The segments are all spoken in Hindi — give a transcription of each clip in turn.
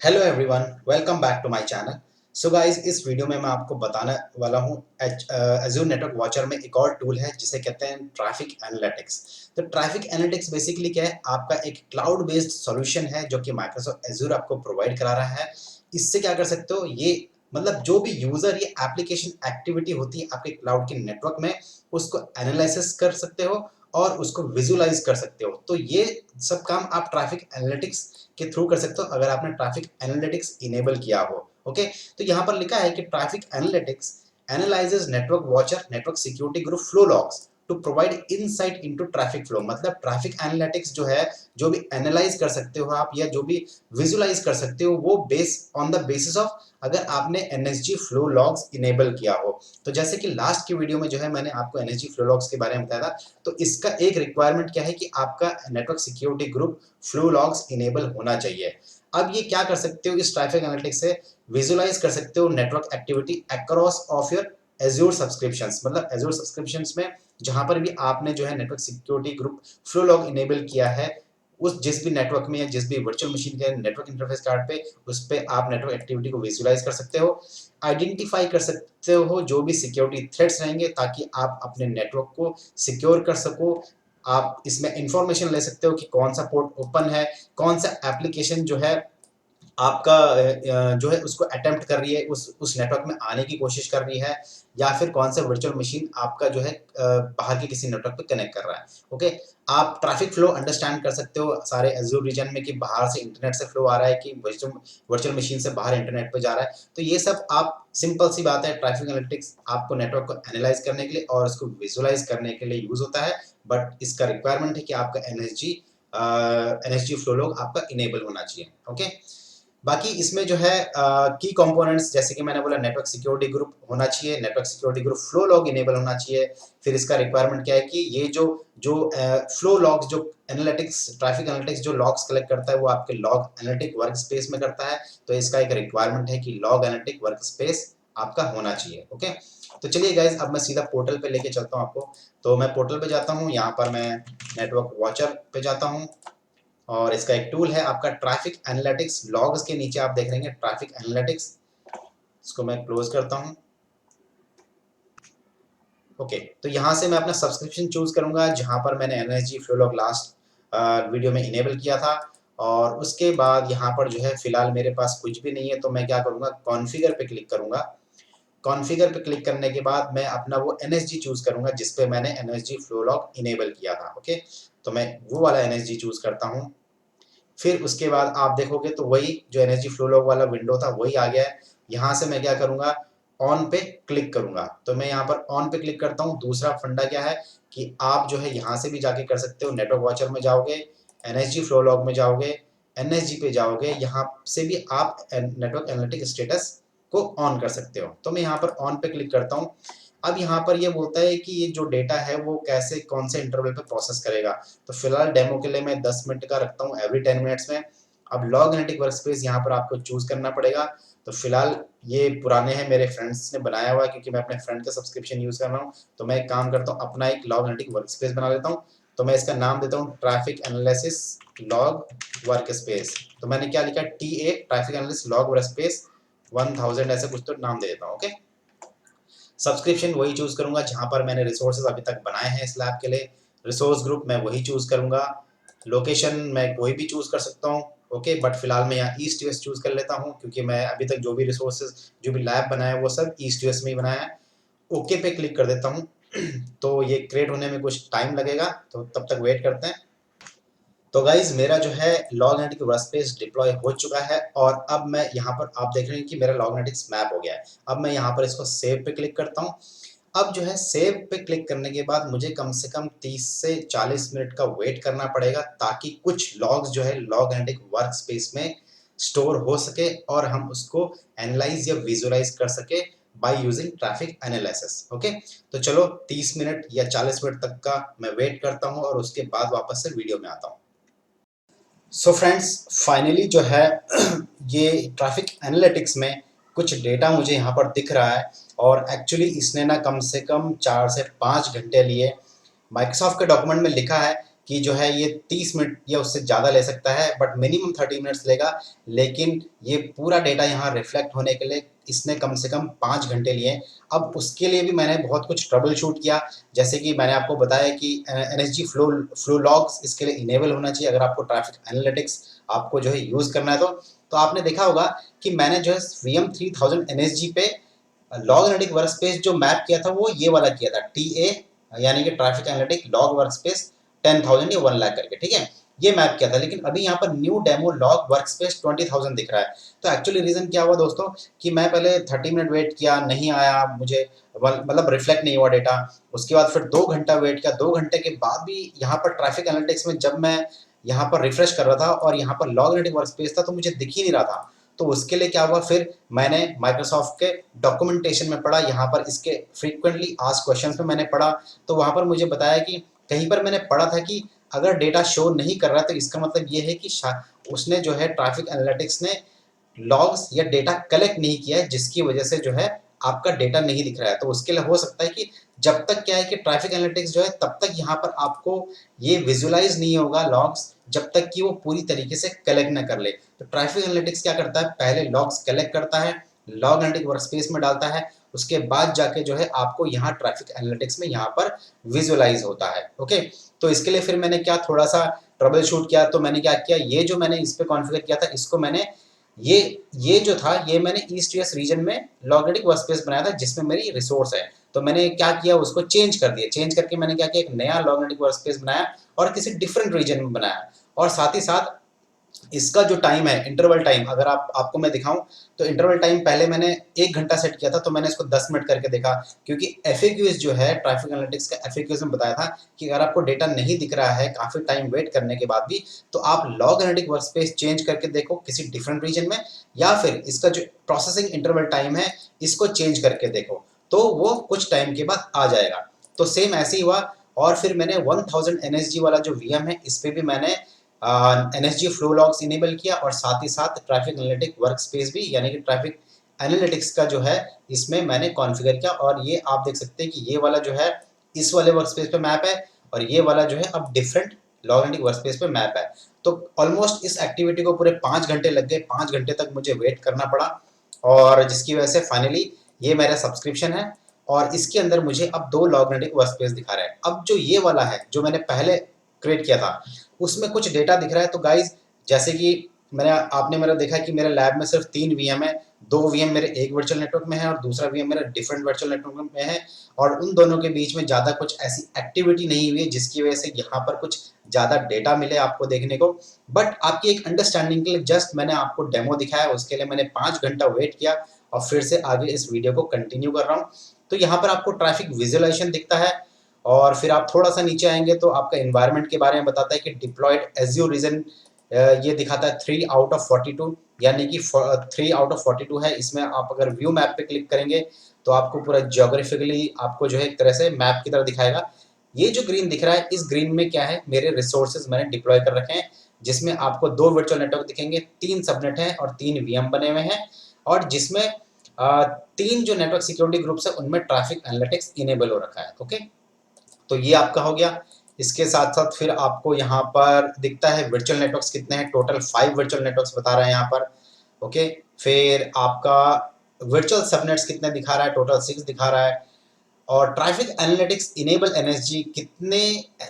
Hello everyone, welcome back to my channel. So guys, इस वीडियो में मैं आपको बताने वाला हूँ Azure नेटवर्क वॉचर में एक और टूल है जिसे कहते हैं ट्रैफिक एनालिटिक्स। तो ट्रैफिक एनालिटिक्स बेसिकली क्या है, आपका एक क्लाउड बेस्ड सॉल्यूशन है जो कि माइक्रोसॉफ्ट Azure आपको प्रोवाइड करा रहा है। इससे क्या कर सकते हो, ये मतलब जो भी यूजर ये एप्लीकेशन एक्टिविटी होती है आपके क्लाउड के नेटवर्क में, उसको एनालिसिस कर सकते हो और उसको विजुअलाइज कर सकते हो। तो ये सब काम आप ट्रैफिक एनालिटिक्स के थ्रू कर सकते हो अगर आपने ट्रैफिक एनालिटिक्स इनेबल किया हो। ओके, तो यहाँ पर लिखा है कि traffic analytics analyses network watcher network security group flow logs to provide insight into traffic flow. मतलब ट्रैफिक एनालिटिक्स जो है, जो भी एनालाइज कर सकते हो आप या जो भी विजुअलाइज कर सकते हो, वो base on the basis of अगर आपने एनएसजी फ्लो लॉग्स इनेबल किया हो। तो जैसे कि लास्ट की वीडियो में जो है मैंने आपको एनएसजी फ्लो लॉग्स के बारे में बताया था। तो इसका एक रिक्वायरमेंट क्या है कि आपका network security group flow logs enable होना चाहिए। अब ये क्या कर सकते हो, इस ट्रैफिक एनालिटिक्स से विजुअलाइज कर सकते हो network activity across of your azure subscriptions. मतलब एज्योर सब्सक्रिप्शंस में जहां पर भी आपने जो है network security group flow log enable किया है, उस जिस भी नेटवर्क में या जिस भी वर्चुअल मशीन के नेटवर्क इंटरफेस कार्ड पे, उस पे आप नेटवर्क एक्टिविटी को विजुअलाइज कर सकते हो, आइडेंटिफाई कर सकते हो जो भी सिक्योरिटी थ्रेट्स रहेंगे ताकि आप अपने नेटवर्क को सिक्योर कर सको। आप इसमें इंफॉर्मेशन ले सकते हो कि कौन सा पोर्ट ओपन है, कौन सा एप्लीकेशन जो है आपका जो है उसको अटेम्प्ट कर रही है, उस नेटवर्क में आने की कोशिश कर रही है, या फिर कौन सा वर्चुअल मशीन आपका जो है बाहर के किसी नेटवर्क पे कनेक्ट कर रहा है। ओके, आप ट्रैफिक फ्लो अंडरस्टैंड कर सकते हो सारे एज्योर रीजन में कि बाहर से इंटरनेट से फ्लो आ रहा है कि वर्चुअल मशीन से बाहर इंटरनेट पे जा रहा है। तो ये सब आप सिंपल सी बात है, ट्रैफिक एनालिटिक्स आपको नेटवर्क को एनालाइज करने के लिए और उसको विजुअलाइज करने के लिए यूज होता है। बट इसका रिक्वायरमेंट है कि आपका एनएसजी फ्लो लॉग आपका इनेबल होना चाहिए। ओके, बाकी इसमें जो है की कंपोनेंट्स, जैसे कि मैंने बोला नेटवर्क सिक्योरिटी ग्रुप होना चाहिए, network security group flow log enable होना चाहिए। फिर इसका रिक्वायरमेंट क्या है कि ये जो जो फ्लो लॉग्स, जो एनालिटिक्स ट्रैफिक एनालिटिक्स जो लॉग्स कलेक्ट करता है वो आपके लॉग एनालिटिक वर्क स्पेस में करता है। तो इसका एक रिक्वायरमेंट है कि लॉग एनालिटिक वर्क स्पेस आपका होना चाहिए। ओके, तो चलिए गाइज, अब मैं सीधा पोर्टल पे लेके चलता हूँ आपको। तो मैं पोर्टल पे जाता हूँ, यहाँ पर मैं नेटवर्क वॉचर पे जाता हूँ और इसका एक टूल है आपका ट्रैफिक एनालिटिक्स। लॉग्स के नीचे आप देख लेंगे ट्रैफिक एनालिटिक्स, इसको मैं क्लोज करता हूं। ओके, तो यहां से मैं अपना सब्सक्रिप्शन चूज करूंगा जहां पर मैंने NSG flow log last video में इनेबल किया था। और उसके बाद यहाँ पर जो है फिलहाल मेरे पास कुछ भी नहीं है, तो मैं क्या करूंगा, कॉन्फ़िगर पे क्लिक करूंगा। कॉन्फ़िगर पे क्लिक करने के बाद मैं अपना वो एनएसजी चूज करूंगा जिसपे मैंने एनएसजी फ्लो लॉग इनेबल किया था। ओके, तो मैं वो वाला एनएसजी चूज करता हूँ। फिर उसके बाद आप देखोगे तो वही जो एनर्जी फ्लो लॉग वाला विंडो था वही आ गया है। यहाँ से मैं क्या करूँगा, ऑन पे क्लिक करूँगा। तो मैं यहाँ पर ऑन पे क्लिक करता हूँ। दूसरा फंडा क्या है कि आप जो है यहाँ से भी जाके कर सकते हो, नेटवर्क वॉचर में जाओगे, एनएसजी फ्लो लॉग में जाओगे, एनएसजी पे जाओगे, यहाँ से भी आप नेटवर्क एनालिटिक स्टेटस को ऑन कर सकते हो। तो मैं यहाँ पर ऑन पे क्लिक करता हूँ। अब यहाँ पर ये बोलता है कि ये जो डेटा है वो कैसे कौन से इंटरवल पे प्रोसेस करेगा। तो फिलहाल डेमो के लिए मैं 10 मिनट का रखता हूँ, एवरी 10 मिनट्स में। अब लॉग एनालिटिक वर्कस्पेस यहाँ पर आपको चूज करना पड़ेगा। तो फिलहाल ये पुराने हैं, मेरे फ्रेंड्स ने बनाया हुआ है क्योंकि मैं अपने फ्रेंड का सब्सक्रिप्शन यूज कर रहा हूँ। तो मैं एक काम करता हूँ, अपना एक लॉग एनालिटिक वर्कस्पेस बना लेता हूँ। तो मैं इसका नाम देता हूँ traffic analysis log work space. तो मैंने क्या लिखा, TA traffic analysis log work space 1000 ऐसे कुछ तो नाम दे देता हूँ। ओके, सब्सक्रिप्शन वही चूज करूंगा जहां पर मैंने रिसोर्सेज अभी तक बनाए हैं इस लैब के लिए। रिसोर्स ग्रुप मैं वही चूज करूंगा। लोकेशन मैं कोई भी चूज कर सकता हूँ। ओके, बट फिलहाल मैं यहाँ ईस्ट यूएस चूज कर लेता हूँ क्योंकि मैं अभी तक जो भी रिसोर्सेज, जो भी लैब बनाया है वो सब ईस्ट यूएस में ही बनाया है। ओके पे क्लिक कर देता हूँ। तो ये क्रिएट होने में कुछ टाइम लगेगा, तो तब तक वेट करते हैं। तो गाइज, मेरा जो है लॉग एनालिटिक्स वर्कस्पेस डिप्लॉय हो चुका है और अब मैं यहाँ पर आप देख रहे हैं कि मेरा लॉग एनालिटिक्स मैप हो गया है। अब मैं यहाँ पर इसको सेव पे क्लिक करता हूँ। अब जो है सेव पे क्लिक करने के बाद मुझे कम से कम 30 से 40 मिनट का वेट करना पड़ेगा ताकि कुछ लॉग्स जो है लॉग एनालिटिक वर्क स्पेस में स्टोर हो सके और हम उसको एनालाइज या विजुअलाइज कर सके by using traffic analysis. Okay, तो चलो 30 मिनट या 40 मिनट तक का मैं वेट करता हूँ और उसके बाद वापस से वीडियो में आता हूँ। सो फ्रेंड्स, फाइनली जो है ये ट्रैफिक एनालिटिक्स में कुछ डेटा मुझे यहाँ पर दिख रहा है और एक्चुअली इसने ना कम से कम 4 से 5 घंटे लिए। माइक्रोसॉफ्ट के डॉक्यूमेंट में लिखा है कि जो है ये 30 मिनट या उससे ज़्यादा ले सकता है, बट मिनिमम 30 मिनट्स लेगा। लेकिन ये पूरा डेटा यहाँ रिफ्लेक्ट होने के लिए इसने कम से कम 5 घंटे लिए। अब उसके लिए भी मैंने बहुत कुछ ट्रबल शूट किया, जैसे कि मैंने आपको बताया कि एनएसजी फ्लो लॉग्स इसके लिए इनेबल होना चाहिए अगर आपको ट्रैफिक एनालिटिक्स आपको जो है यूज़ करना है। तो आपने देखा होगा कि मैंने जो है VM3000 एनएसजी पे लॉग एनालिटिक वर्कस्पेस जो मैप किया था वो ये वाला किया था, TA यानी कि ट्रैफिक एनालिटिक लॉग वर्कस्पेस 10,000 या 1 लाख करके, ठीक है, ये मैप किया था। लेकिन अभी यहाँ पर न्यू डेमो लॉग वर्कस्पेस 20,000 दिख रहा है। तो एक्चुअली रीजन क्या हुआ दोस्तों कि मैं पहले 30 मिनट वेट किया, नहीं आया मुझे, मतलब रिफ्लेक्ट नहीं हुआ डेटा। उसके बाद फिर 2 घंटा वेट किया, 2 घंटे के बाद भी यहाँ पर ट्रैफिक एनालिटिक्स में जब मैं यहाँ पर रिफ्रेश कर रहा था और यहाँ पर लॉग एनालिटिक वर्कस्पेस था तो मुझे दिख ही नहीं रहा था। तो उसके लिए क्या हुआ, फिर मैंने माइक्रोसॉफ्ट के डॉक्यूमेंटेशन में पढ़ा, यहाँ पर इसके फ्रीक्वेंटली आस्क्ड क्वेश्चंस में मैंने पढ़ा। तो वहाँ पर मुझे बताया कि कहीं पर मैंने पढ़ा था कि अगर डेटा शो नहीं कर रहा तो इसका मतलब ये है कि उसने जो है ट्रैफिक एनालिटिक्स ने लॉग्स या डेटा कलेक्ट नहीं किया है, जिसकी वजह से जो है आपका डेटा नहीं दिख रहा है। तो उसके लिए हो सकता है कि जब तक क्या है कि ट्रैफिक एनालिटिक्स जो है तब तक यहाँ पर आपको ये विजुलाइज नहीं होगा लॉग्स, जब तक कि वो पूरी तरीके से कलेक्ट ना कर ले। तो ट्रैफिक एनालिटिक्स क्या करता है, पहले लॉग्स कलेक्ट करता है, लॉग एनालिटिक वर्कस्पेस में डालता है, उसके बाद जाके जो है आपको यहाँ ट्रैफिक एनालिटिक्स में यहाँ पर विजुलाइज होता है। ओके, तो इसके लिए फिर मैंने क्या थोड़ा सा ट्रबल शूट किया। तो मैंने क्या किया, ये जो मैंने इस पे कॉन्फ़िगर किया था इसको मैंने ये जो था ये मैंने ईस्ट यूएस रीजन में लॉगरेटिक वर्कस्पेस बनाया था जिसमें मेरी रिसोर्स है। तो मैंने क्या किया, उसको चेंज कर दिया, चेंज करके मैंने क्या किया, एक नया लॉगरेटिक वर्कस्पेस बनाया और किसी डिफरेंट रीजन में बनाया। और साथ ही साथ इसका जो टाइम है, इंटरवल टाइम, अगर आपको मैं दिखाऊं तो इंटरवल टाइम पहले मैंने 1 घंटा सेट किया था, तो मैंने इसको 10 मिनट करके देखा। क्योंकि एफएक्यूज जो है ट्रैफिक एनालिटिक्स का एफएक्यूज में बताया था कि अगर आपको डेटा नहीं दिख रहा है काफी टाइम वेट करने के बाद भी, तो आप लॉग एनालिटिक वर्कस्पेस चेंज करके देखो किसी डिफरेंट रीजन में, या फिर इसका जो प्रोसेसिंग इंटरवल टाइम है इसको चेंज करके देखो, तो वो कुछ टाइम के बाद आ जाएगा। तो सेम ऐसे ही हुआ। और फिर मैंने 1000 एनएसजी वाला जो वीएम है इस पे भी मैंने एनएसजी फ्लो लॉग्स इनेबल किया और साथ ही साथ ट्रैफिक एनालिटिक वर्कस्पेस भी यानी कि ट्रैफिक एनालिटिक्स का जो है इसमें मैंने कॉन्फ़िगर किया। और ये आप देख सकते हैं कि ये वाला जो है इस वाले वर्कस्पेस पे मैप है और ये वाला जो है अब डिफरेंट लॉग एनालिटिक वर्कस्पेस पे मैप है। तो ऑलमोस्ट इस एक्टिविटी को पूरे 5 घंटे लग गए, 5 घंटे तक मुझे वेट करना पड़ा, और जिसकी वजह से फाइनली ये मेरा सब्सक्रिप्शन है और इसके अंदर मुझे अब 2 लॉग एनालिटिक वर्कस्पेस दिखा रहा है। अब जो ये वाला है जो मैंने पहले क्रिएट किया था उसमें कुछ डेटा दिख रहा है। तो गाइज जैसे कि आपने मेरा देखा कि मेरे लैब में सिर्फ 3 वीएम है, 2 वीएम मेरे एक वर्चुअल नेटवर्क में है और दूसरा वीएम मेरा डिफरेंट वर्चुअल नेटवर्क में है, और उन दोनों के बीच में ज़्यादा कुछ ऐसी एक्टिविटी नहीं हुई है जिसकी वजह से यहाँ पर कुछ ज़्यादा डेटा मिले आपको देखने को। बट आपकी एक अंडरस्टैंडिंग के लिए जस्ट मैंने आपको डेमो दिखाया, उसके लिए मैंने 5 घंटा वेट किया और फिर से आगे इस वीडियो को कंटिन्यू कर रहा हूँ। तो यहाँ पर आपको ट्रैफिक विजुअलाइजेशन दिखता है और फिर आप थोड़ा सा नीचे आएंगे तो आपका इन्वायरमेंट के बारे में बताता है कि डिप्लॉयड एज्योर रीजन ये दिखाता है 3 आउट ऑफ 42, यानी कि 3 आउट ऑफ 42 है। इसमें आप अगर व्यू मैप पे क्लिक करेंगे तो आपको पूरा ज्योग्राफिकली आपको जो है एक तरह से मैप की तरह दिखाएगा। ये जो ग्रीन दिख रहा है इस ग्रीन में क्या है, मेरे रिसोर्सेज मैंने डिप्लॉय कर रखे हैं, जिसमें आपको 2 वर्चुअल नेटवर्क दिखेंगे, 3 सबनेट हैं और 3 वीएम बने हुए हैं, और जिसमें 3 जो नेटवर्क सिक्योरिटी ग्रुप्स है उनमें ट्रैफिक एनालिटिक्स इनेबल हो रखा है। ओके, तो ये आपका हो गया। इसके साथ साथ फिर आपको यहाँ पर दिखता है वर्चुअल नेटवर्क्स कितने हैं, टोटल 5 वर्चुअल नेटवर्क्स बता रहा है यहाँ पर। ओके, फिर आपका वर्चुअल सबनेट्स कितने दिखा रहा है, टोटल 6 दिखा रहा है। और ट्रैफिक एनालिटिक्स इनेबल एनएसजी कितने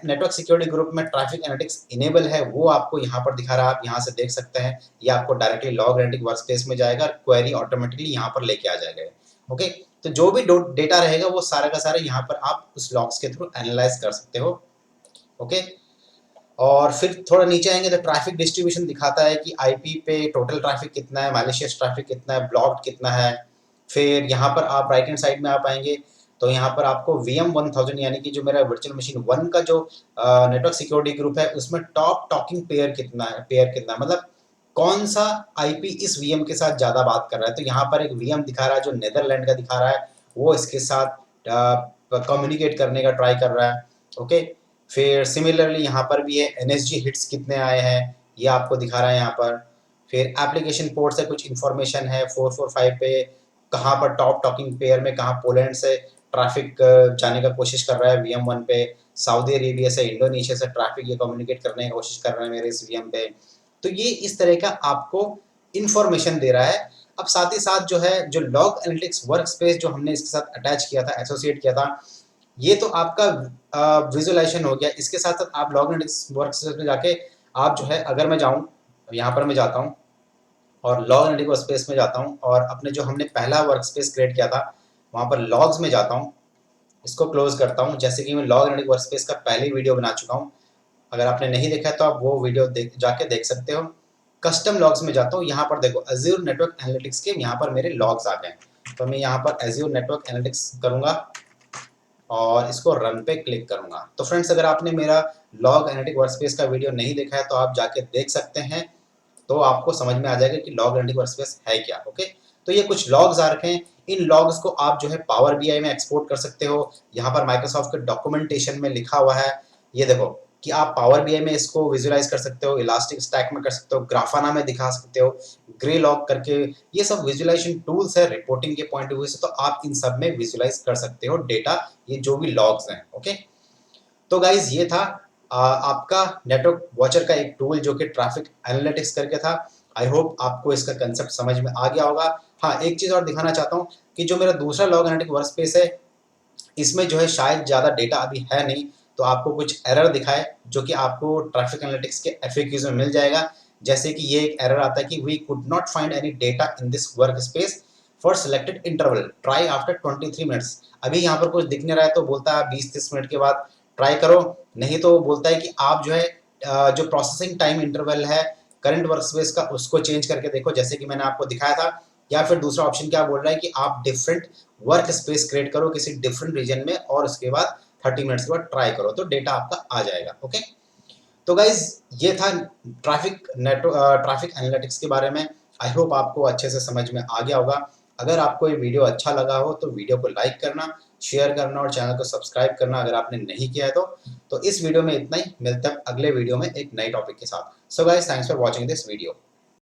नेटवर्क सिक्योरिटी ग्रुप में ट्रैफिक एनालिटिक्स इनेबल है वो आपको यहाँ पर दिखा रहा है, आप यहाँ से देख सकते हैं। ये आपको डायरेक्टली लॉग एनालिटिक वर्कस्पेस में जाएगा और क्वेरी ऑटोमेटिकली यहाँ पर लेके आ जाएगा। ओके, तो जो भी डेटा रहेगा वो सारा का सारा यहाँ पर आप उस लॉग्स के थ्रू एनालाइज कर सकते हो। ओके, और फिर थोड़ा नीचे आएंगे तो ट्रैफिक डिस्ट्रीब्यूशन दिखाता है कि आईपी पे टोटल ट्रैफिक कितना है, मैलिशियस ट्रैफिक कितना है, ब्लॉक्ड कितना है। फिर यहाँ पर आप राइट हैंड साइड में आप आएंगे तो यहाँ पर आपको VM1000 यानी कि जो मेरा वर्चुअल मशीन 1 का जो नेटवर्क सिक्योरिटी ग्रुप है उसमें टॉप टॉकिंग पेयर कितना है, मतलब कौन सा आईपी इस वीएम के साथ ज़्यादा बात कर रहा है। तो यहाँ पर एक वीएम दिखा रहा है जो नेदरलैंड का दिखा रहा है, वो इसके साथ कम्युनिकेट करने का ट्राई कर रहा है। ओके, फिर सिमिलरली यहाँ पर भी है एनएसजी हिट्स कितने आए हैं ये आपको दिखा रहा है यहाँ पर। फिर एप्लीकेशन पोर्ट से कुछ इन्फॉर्मेशन है 445 पे कहाँ पर टॉप टॉकिंग पेयर में कहाँ पोलैंड से ट्रैफिक जाने का कोशिश कर रहा है VM1 पे। सऊदी अरेबिया से, इंडोनेशिया से ट्रैफिक ये कम्युनिकेट करने की कोशिश कर रहे हैं मेरे इस वीएम पे। तो ये इस तरह का आपको इंफॉर्मेशन दे रहा है। अब साथ ही साथ जो है, जो लॉग एनालिटिक्स वर्क स्पेस जो हमने इसके साथ अटैच किया था, एसोसिएट किया था, ये तो आपका विजुअलाइजेशन हो गया। इसके साथ साथ आप लॉग एनालिटिक्स वर्क स्पेस में जाके आप जो है, अगर मैं जाऊँ, यहाँ पर मैं जाता हूँ और लॉग एनालिटिक्स वर्क स्पेस में जाता हूँ और अपने जो हमने पहला वर्क स्पेस क्रिएट किया था वहाँ पर लॉग्स में जाता हूँ, इसको क्लोज करता हूँ। जैसे कि मैं लॉग एनालिटिक्स वर्क स्पेस का पहले वीडियो बना चुका हूँ, अगर आपने नहीं देखा है तो आप वो वीडियो जाके देख सकते हो। कस्टम लॉग्स में जाता हूँ, यहाँ पर देखो एज्योर नेटवर्क एनालिटिक्स के यहाँ पर मेरे लॉग्स आ गए। तो मैं यहाँ पर एज्योर नेटवर्क एनालिटिक्स करूँगा और इसको रन पे क्लिक करूँगा। तो फ्रेंड्स, अगर आपने मेरा लॉग एनालिटिक वर्कस्पेस का वीडियो नहीं देखा है तो आप जाके देख सकते हैं, तो आपको समझ में आ जाएगा कि लॉग एनालिटिक वर्कस्पेस है क्या। ओके, तो ये कुछ लॉग्स आ रखे हैं। इन लॉग्स को आप जो है पावर बीआई में एक्सपोर्ट कर सकते हो। यहाँ पर माइक्रोसॉफ्ट के डॉक्यूमेंटेशन में लिखा हुआ है, ये देखो कि आप पावर बीआई में इसको विजुअलाइज कर सकते हो, इलास्टिक स्टैक में कर सकते हो, ग्राफाना में दिखा सकते हो, ग्रे लॉग करके। ये सब विजुअलाइजेशन टूल्स है रिपोर्टिंग के पॉइंट ऑफ व्यू से, तो आप इन सब में विजुअलाइज कर सकते हो डेटा, ये जो भी लॉग्स हैं। ओके, तो गाइज ये था आपका नेटवर्क वॉचर का एक टूल जो कि ट्रैफिक एनालिटिक्स करके था। आई होप आपको इसका कंसेप्ट समझ में आ गया होगा। हाँ, एक चीज़ और दिखाना चाहता हूँ कि जो मेरा दूसरा लॉग एनालिटिक वर्क स्पेस है, इसमें जो है शायद ज़्यादा डेटा अभी है नहीं, तो आपको कुछ एरर दिखाए जो कि आपको ट्रैफिक एनालिटिक्स के एफएक्यूज में मिल जाएगा। जैसे कि ये एक एरर आता है कि we could not find any data in this workspace for selected interval, try after 23 minutes. अभी यहाँ पर कुछ दिख नहीं रहा है तो बोलता है 20-30 मिनट के बाद ट्राई करो, नहीं तो बोलता है कि आप जो है जो प्रोसेसिंग टाइम इंटरवल है करंट वर्क स्पेस का, उसको चेंज करके देखो, जैसे कि मैंने आपको दिखाया था। या फिर दूसरा ऑप्शन क्या बोल रहा है कि आप डिफरेंट वर्क स्पेस क्रिएट करो किसी डिफरेंट रीजन में और उसके बाद 30 मिनट्स के बाद ट्राई करो, तो डेटा आपका आ जाएगा। ओके, तो गाइज ये था ट्रैफिक एनालिटिक्स के बारे में। आई होप आपको अच्छे से समझ में आ गया होगा। अगर आपको ये वीडियो अच्छा लगा हो तो वीडियो को लाइक करना, शेयर करना और चैनल को सब्सक्राइब करना अगर आपने नहीं किया है तो इस वीडियो में इतना ही। मिलते हैं अगले वीडियो में एक नई टॉपिक के साथ। So guys, thanks for watching this video.